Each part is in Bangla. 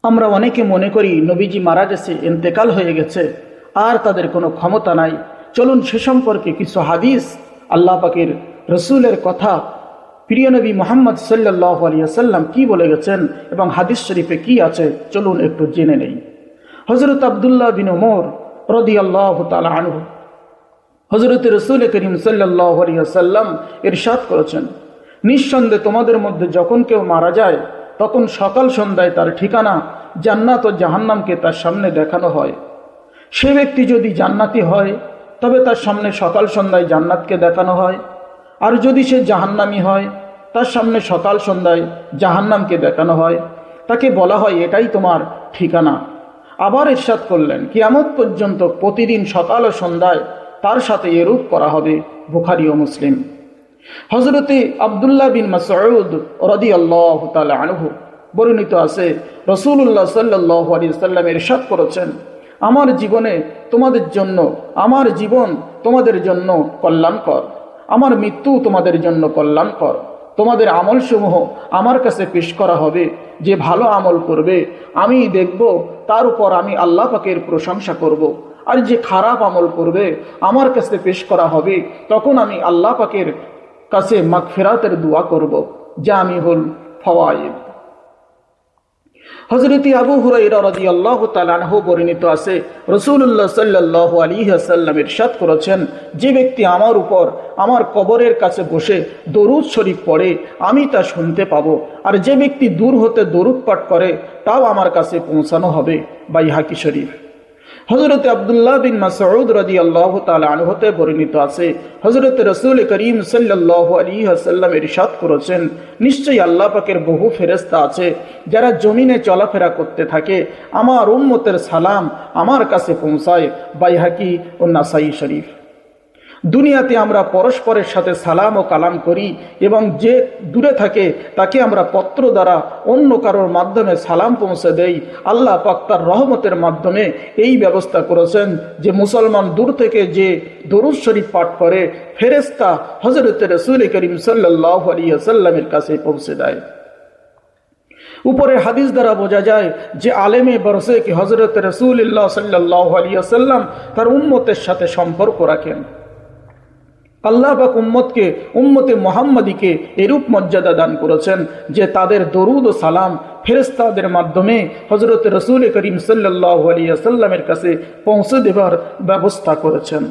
আমরা অনেকে মনে করি নবীজি মারা গেছে, ইন্তেকাল হয়ে গেছে, আর তাদের কোনো ক্ষমতা নাই। চলুন সে সম্পর্কে কিছু হাদিস, আল্লাহ পাকের রসুলের কথা, প্রিয় নবী মুহাম্মদ সাল্লাল্লাহু আলাইহি ওয়াসাল্লাম কি বলে গেছেন এবং হাদিস শরীফে কি আছে, চলুন একটু জেনে নেই। হযরত আব্দুল্লাহ বিন ওমর রাদিয়াল্লাহু তাআলা আনহু, হযরত রাসূল করিম সাল্লাল্লাহু আলাইহি ওয়াসাল্লাম ইরশাদ করেছেন, নিঃসন্দেহে তোমাদের মধ্যে যখন কেউ মারা যায় তখন সকাল সন্ধ্যায় তার ঠিকানা জান্নাত ও জাহান্নামকে তার সামনে দেখানো হয়। সে ব্যক্তি যদি জান্নাতি হয় তবে তার সামনে সকাল সন্ধ্যায় জান্নাতকে দেখানো হয়, আর যদি সে জাহান্নামী হয় তার সামনে সকাল সন্ধ্যায় জাহান্নামকে দেখানো হয়। তাকে বলা হয় এটাই তোমার ঠিকানা। আবার ইরশাদ করলেন, কিয়ামত পর্যন্ত প্রতিদিন সকাল ও সন্ধ্যায় তার সাথে এরূপ করা হবে। বুখারী ও মুসলিম। হযরতে আব্দুল্লাহ বিন মাসউদ রাদিয়াল্লাহু তাআলা আনহু বর্ণিত আছে, রাসূলুল্লাহ সাল্লাল্লাহু আলাইহি ওয়াসাল্লাম ইরশাদ করেছেন, আমার জীবনে তোমাদের জন্য, আমার জীবন তোমাদের জন্য কল্যাণকর, আমার মৃত্যু তোমাদের জন্য কল্যাণকর। তোমাদের আমলসমূহ আমার কাছে পেশ করা হবে। যে ভালো আমল করবে আমি দেখব, তার উপর আমি আল্লাহ পাকের প্রশংসা করব। আর যে খারাপ আমল করবে আমার কাছে পেশ করা হবে, তখন আমি আল্লাহ পাকের কাছে মাগফিরাতের দোয়া করব। জামিউল ফাওয়ায়েদ। হযরত আবু হুরায়রা রাদিয়াল্লাহু তাআলা আনহু বর্ণিত আছে, রাসূলুল্লাহ সাল্লাল্লাহু আলাইহি ওয়াসাল্লাম ইরশাদ করেছেন, যে ব্যক্তি আমার উপর আমার কবরের কাছে বসে দরুদ শরীফ পড়ে আমি তা শুনতে পাবো, আর যে ব্যক্তি দূর হতে দরুদ পাঠ করে তাও আমার কাছে পৌঁছানো হবে। বাইহাকি শরীফ। হযরত আব্দুল্লাহ বিন মাসউদ রাদিয়াল্লাহু তাআলা আনহুতে বর্ণিত আছে, হযরত রাসূল করিম সাল্লাল্লাহু আলাইহি ওয়াসাল্লাম ইরশাদ করেছেন, নিশ্চয়ই আল্লাহ পাকের বহু ফেরেশতা আছে যারা জমিনে চলাফেরা করতে থাকে, আমার উম্মতের সালাম আমার কাছে পৌঁছায়। বাইহাকি ও নাসাই শরীফ। দুনিয়াতে আমরা পরস্পরের সাথে সালাম ও কালাম করি এবং যে দূরে থাকে তাকে আমরা পত্র দ্বারা অন্য কারোর মাধ্যমে সালাম পৌঁছে দেই। আল্লাহ পাক তার রহমতের মাধ্যমে এই ব্যবস্থা করেছেন যে মুসলমান দূর থেকে যে দরুদ শরীফ পাঠ করে ফেরেশতা হযরত রাসূল করিম সাল্লাল্লাহু আলাইহি ওয়াসাল্লামের কাছে পৌঁছে দেয়। উপরে হাদিস দ্বারা বোঝা যায় যে আলেমে বরসে কি হযরত রাসূলুল্লাহ সাল্লাল্লাহু আলাইহি ওয়াসাল্লাম তার উম্মতের সাথে সম্পর্ক রাখেন। আল্লাহ পাক উম্মতকে, উম্মতে মুহাম্মাদীকে এরূপ মর্যাদা দান করেছেন যে তাদের দরুদ ও সালাম ফেরেশতাদের মাধ্যমে হযরত রাসূল করিম সাল্লাল্লাহু আলাইহি ওয়াসাল্লামের কাছে পৌঁছে দেবার ব্যবস্থা করেছেন।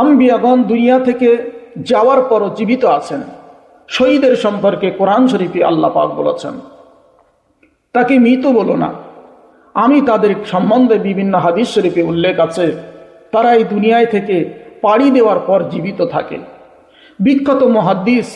আম্বিয়াগণ দুনিয়া থেকে যাওয়ার পরও জীবিত আছেন। শহীদের সম্পর্কে কোরআন শরীফে আল্লাহ পাক বলেছেন, তাকে মৃত বলো না। আমি তাদের সম্বন্ধে বিভিন্ন হাদিস শরীফে উল্লেখ আছে, তারা এই দুনিয়ায় থেকে পাড়ি দেওয়ার পর জীবিত থাকে। বিখ্যাত মুহাদ্দিস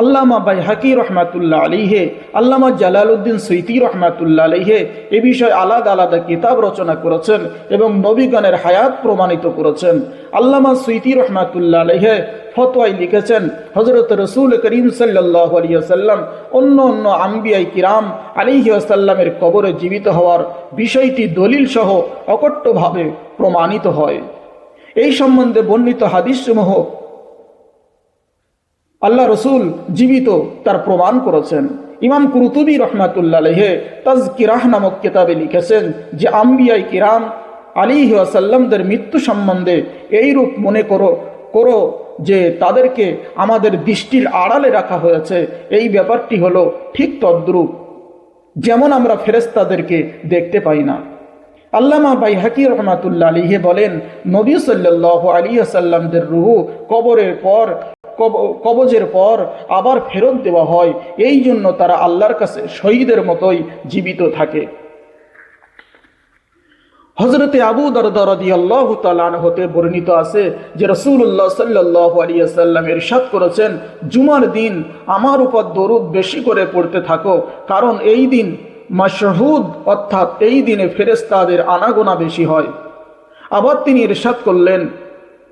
আল্লামা বাইহাকি রহমাতুল্লাহ আলাইহি, আল্লামা জালালউদ্দিন সুয়ুতী রহমাতুল্লাহ আলাইহি এ বিষয়ে আলাদা আলাদা কিতাব রচনা করেছেন এবং নবীগণের হায়াত প্রমাণিত করেছেন। আল্লামা সুয়ুতী রহমাতুল্লাহ আলাইহি ফতোয়ায় লিখেছেন, হযরত রাসূল করিম সাল্লাল্লাহু আলাইহি ওয়াসাল্লাম অন্য অন্য আম্বিয়ায়ে কিরাম আলাইহি ওয়াসাল্লামের কবরে জীবিত হওয়ার বিষয়টি দলিল সহ অকট্টভাবে প্রমাণিত হয়। এই সম্বন্ধে বর্ণিত হাদিসসমূহ আল্লাহ রসুল জীবিত তার প্রমাণ করেছেন। ইমাম কুরতুবী রহমাতুল্লাহ আলাইহি তাজকিরাহ নামক কিতাবে লিখেছেন যে আম্বিয়ায়ে কিরাম আলাইহি ওয়াসাল্লামদের মৃত্যু সম্বন্ধে এইরূপ মনে করো যে তাদেরকে আমাদের দৃষ্টির আড়ালে রাখা হয়েছে। এই ব্যাপারটি হলো ঠিক তদ্রূপ যেমন আমরা ফেরেশতাদেরকে দেখতে পাই না। আল্লামা বাইহাকি রহমাতুল্লাহ আলাইহি বলেন, নবী সাল্লাল্লাহু আলাইহি ওয়াসাল্লামদের রূহ কবজের পর আবার ফেরত দেওয়া হয়, এই জন্য তারা আল্লাহর কাছে শহীদের মতোই জীবিত থাকে। হযরতে আবু দারদা রাদিয়াল্লাহু তাআলা আনহু হতে বর্ণিত আছে যে রাসূলুল্লাহ সাল্লাল্লাহু আলাইহি ওয়াসাল্লাম ইরশাদ করেছেন, জুমার দিন আমার উপর দরুদ বেশি করে পড়তে থাকো, কারণ এই দিন মাশহুদ, অর্থাৎ এই দিনে ফেরেশতাদের আনাগোনা বেশি হয়। আবার তিনি ইরশাদ করলেন,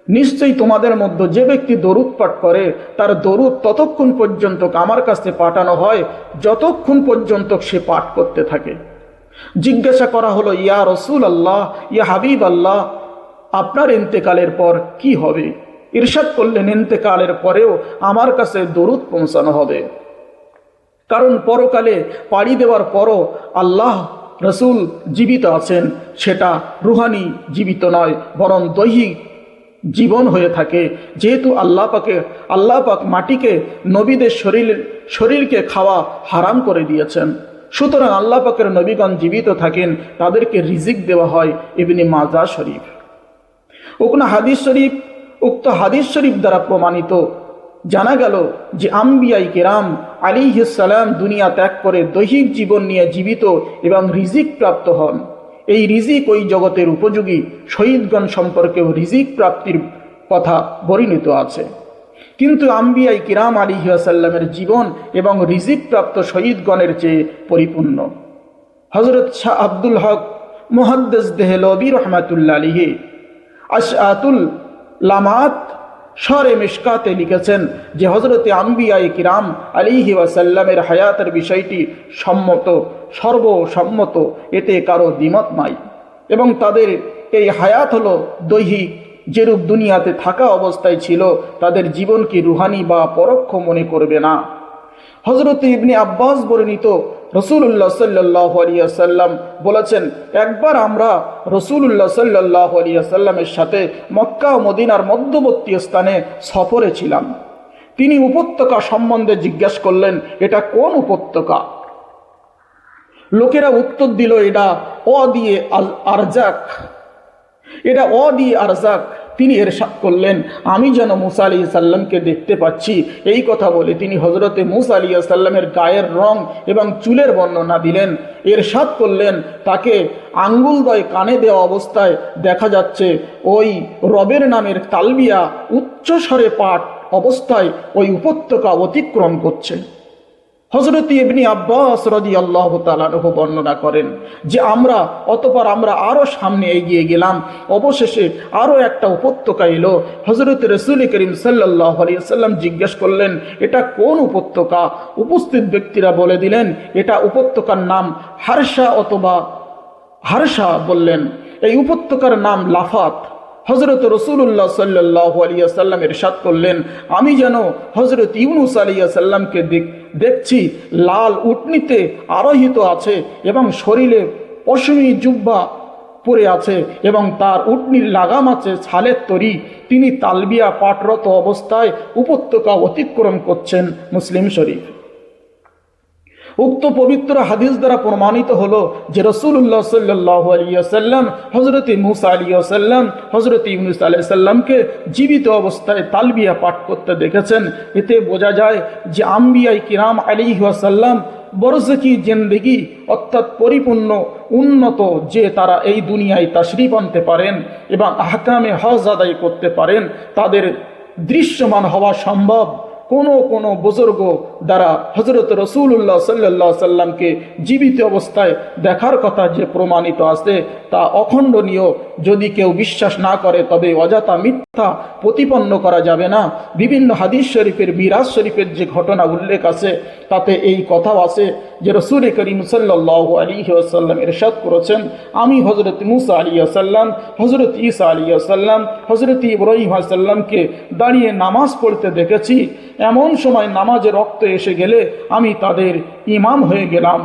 নিশ্চয়ই তোমাদের মধ্যে যে ব্যক্তি দরুদ পাঠ করে তার দরুদ ততক্ষণ পর্যন্ত আমার কাছে পাঠানো হয় যতক্ষণ পর্যন্ত সে পাঠ করতে থাকে। জিজ্ঞাসা করা হলো, ইয়া রাসূলুল্লাহ, ইয়া হাবিব আল্লাহ, আপনার ইন্তেকালের পর কি হবে? ইরশাদ করলেন, ইন্তেকালের পরেও আমার কাছে দরুদ পৌঁছানো হবে। কারণ পরকালে পাড়ি দেওয়ার পরও আল্লাহ রসুল জীবিত আছেন, সেটা রুহানি জীবিত নয়, বরং দৈহিক জীবন হয়ে থাকে। যেহেতু আল্লাহ পাক মাটিকে নবীদের শরীরকে খাওয়া হারাম করে দিয়েছেন, সুতরাং আল্লাহ পাকের নবীগণ জীবিত থাকেন, তাদেরকে রিজিক দেওয়া হয়। ইবনে মাজা শরীফ। উক্ত হাদিস শরীফ দ্বারা প্রমাণিত জানা গেল যে আম্বিয়াই কেরাম আলাইহিস সালাম দুনিয়া ত্যাগ করে দৈহিক জীবন নিয়ে জীবিত এবং রিজিক প্রাপ্ত হন। এই রিজিক ওই জগতের উপযোগী। শহীদগণ সম্পর্কেও রিজিক প্রাপ্তির কথা বর্ণিত আছে। কিন্তু আম্বিয়াই কিরাম আলাইহিস সালামের জীবন এবং রিজিক প্রাপ্ত শহীদগণের চেয়ে পরিপূর্ণ। হযরত শাহ আব্দুল হক মুহাদ্দিস দেহলভী রহমাতুল্লাহ আলাইহি আশআতুল লামাত শরে মিশকাতে লিখেছেন যে হযরতে আম্বিয়ায়ে কিরাম আলাইহি ওয়াসাল্লামের হায়াতের বিষয়টি সর্বসম্মত, এতে কারো দ্বিমত নাই, এবং তাদের এই হায়াত হলো দৈহিক, যেরূপ দুনিয়াতে থাকা অবস্থায় ছিল তাদের জীবনকে রুহানি বা পরোক্ষ মনে করবে না। হযরত ইবনে আব্বাস বর্ণিত রাসূলুল্লাহ সাল্লাল্লাহু আলাইহি ওয়াসাল্লাম বলেছেন, একবার আমরা রাসূলুল্লাহ সাল্লাল্লাহু আলাইহি ওয়াসাল্লামের সাথে মক্কা ও মদিনার মধ্যবর্তী স্থানে সফরে ছিলাম। তিনি উপত্যকা সম্বন্ধে জিজ্ঞাসা করলেন, এটা কোন উপত্যকা? লোকেরা উত্তর দিল, এটা আরজাক। তিনি ইরশাদ করলেন, আমি যেন মুসা আলাইহিস সালামকে দেখতে পাচ্ছি। এই কথা বলে তিনি হযরতে মুসা আলাইহিস সালামের গায়ের রং এবং চুলের বর্ণনা দিলেন। ইরশাদ করলেন, তাকে আঙ্গুলদ্বয় কানে দেওয়া অবস্থায় দেখা যাচ্ছে ওই রবের নামের তালবিয়া উচ্চস্বরে পাঠ অবস্থায় ওই উপত্যকা অতিক্রম করছে। হযরত ইবনে আব্বাস রাদিয়াল্লাহু তাআলা আনহু বর্ণনা করেন যে আমরা আরো সামনে এগিয়ে গেলাম। অবশেষে আরো একটা উপত্যকা এলো। হযরত রাসূল করিম সাল্লাল্লাহু আলাইহি ওয়াসাল্লাম জিজ্ঞেস করলেন, এটা কোন উপত্যকা? উপস্থিত ব্যক্তিরা বলে দিলেন, এটা উপত্যকার নাম হারসা অথবা হারসা বললেন। এই উপত্যকার নাম লাফাত। হযরত রাসূলুল্লাহ সাল্লাল্লাহু আলাইহি ওয়াসাল্লাম ইরশাদ করলেন, আমি যেন হযরত ইউনূস আলাইহিস সালামকে দেখছি, লাল উটনীতে আরোহিত আছে এবং শরীরে পশমি জুব্বা পরে আছে এবং তার উটনীর লাগাম আছে ছালের তরি। তিনি তালবিয়া পাঠরত অবস্থায় উপত্যকা অতিক্রম করছেন। মুসলিম শরীফ। উক্ত পবিত্র হাদিস দ্বারা প্রমাণিত হলো যে রাসূলুল্লাহ সাল্লাল্লাহু আলাইহি ওয়াসাল্লাম হযরত মুসা আলাইহিস সালাম হযরত ইউনূস আলাইহিস সালামকে জীবিত অবস্থায় তালবিয়া পাঠ করতে দেখেছেন। এতে বোঝা যায় যে আম্বিয়ায়ে কিরাম আলাইহিস সালাম বরজকি জিন্দেগি অর্থাৎ পরিপূর্ণ উন্নত, যে তারা এই দুনিয়ায় তাশরীফ আনতে পারেন এবং আহকামে হজ আদায় করতে পারেন, তাদের দৃশ্যমান হওয়া সম্ভব কোন বুজুর্গ দ্বারা হযরত রাসূলুল্লাহ সাল্লাল্লাহু আলাইহি সাল্লামকে জীবিত অবস্থায় দেখার কথা যে প্রমাণিত আছে তা অখণ্ডনীয়। যদি কেউ বিশ্বাস না করে তবে অযথা মিথ্যা প্রতিপন্ন করা যাবে না। বিভিন্ন হাদিস শরীফের মিরাজ শরীফের যে ঘটনা উল্লেখ আছে তাতে এই কথাও আছে যে রাসূল করিম সাল্লাল্লাহু আলাইহি ওয়াসাল্লাম ইরশাদ করেছেন, আমি হযরত মুসা আলাইহিস সালাম, হযরত ঈসা আলাইহিস সালাম, হযরত ইব্রাহিম আলাইহিস সালামকে দাঁড়িয়ে নামাজ পড়তে দেখেছি। এমন সময় নামাজে রক্ত এসে গেলে আমি তাদের ইমাম হয়ে গেলাম।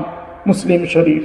মুসলিম শরীফ।